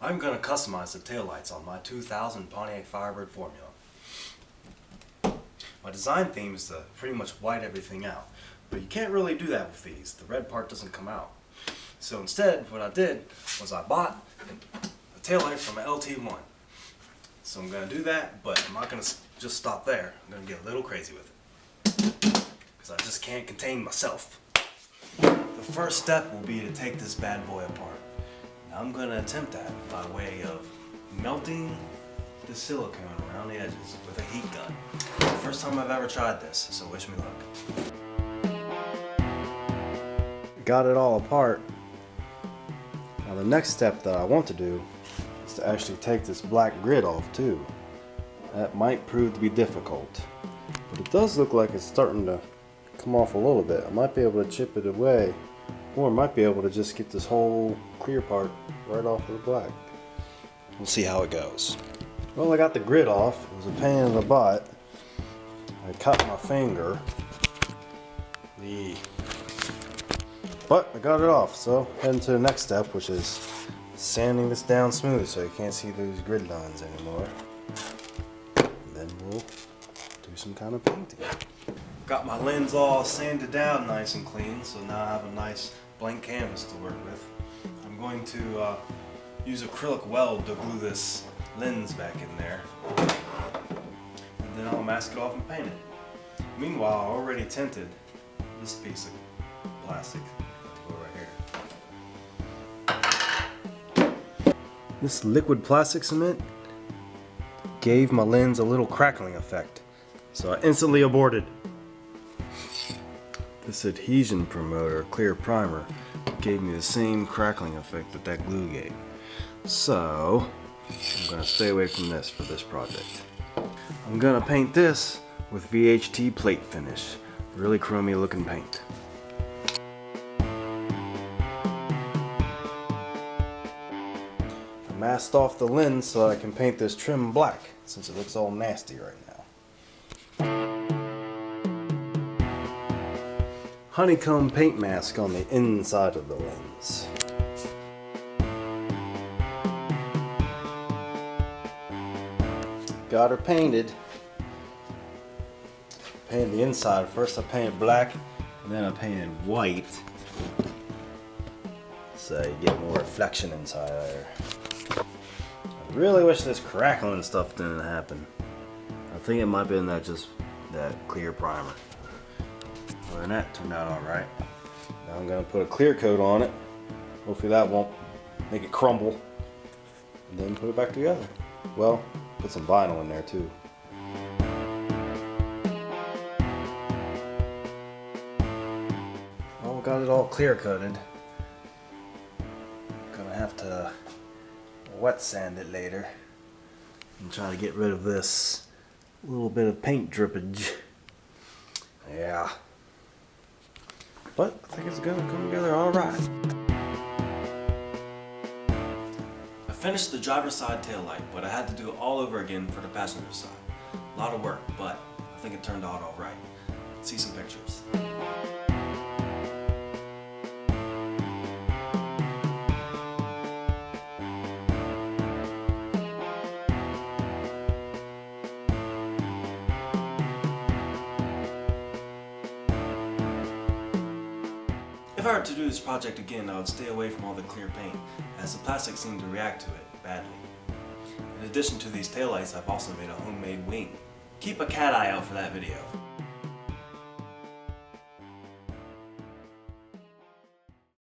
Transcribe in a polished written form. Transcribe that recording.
I'm going to customize the taillights on my 2000 Pontiac Firebird Formula. My design theme is to pretty much white everything out, but you can't really do that with these. The red part doesn't come out. So instead, what I did was I bought a taillight from an LT1. So I'm going to do that, but I'm not going to just stop there. I'm going to get a little crazy with it, because I just can't contain myself. The first step will be to take this bad boy apart. Now I'm going to attempt that by way of melting the silicone around the edges with a heat gun. First time I've ever tried this, so wish me luck. Got it all apart. Now the next step that I want to do is to actually take this black grid off too. That might prove to be difficult, but it does look like it's starting to come off a little bit. I might be able to chip it away, or I might be able to just get this whole clear part right off of the black. We'll see how it goes. Well, I got the grid off. It was a pain in the butt. I cut my finger. But I got it off, so heading to the next step, which is sanding this down smooth so you can't see those grid lines anymore. And then we'll do some kind of painting. Got my lens all sanded down nice and clean, so now I have a nice blank canvas to work with. I'm going to use acrylic weld to glue this lens back in there. And then I'll mask it off and paint it. Meanwhile, I already tinted this piece of plastic. Right here. This liquid plastic cement gave my lens a little crackling effect, so I instantly aborted. This adhesion promoter clear primer gave me the same crackling effect that that glue gave. So I'm going to stay away from this for this project. I'm going to paint this with VHT plate finish. Really chromy looking paint. I masked off the lens so I can paint this trim black since it looks all nasty right now. Honeycomb paint mask on the inside of the lens. Got her painted. Painted the inside. First I painted black, and then I painted white. So you get more reflection inside there. I really wish this crackling stuff didn't happen. I think it might be in that clear primer. Other than that, turned out alright. Now I'm going to put a clear coat on it. Hopefully that won't make it crumble. And then put it back together. Well, put some vinyl in there too. Well, got it all clear coated. Gonna have to wet sand it later and try to get rid of this little bit of paint drippage. Yeah. But I think it's gonna come together alright. I finished the driver's side taillight, but I had to do it all over again for the passenger side. A lot of work, but I think it turned out alright. Let's see some pictures. If I were to do this project again, I would stay away from all the clear paint, as the plastic seemed to react to it badly. In addition to these taillights, I've also made a homemade wing. Keep a cat eye out for that video.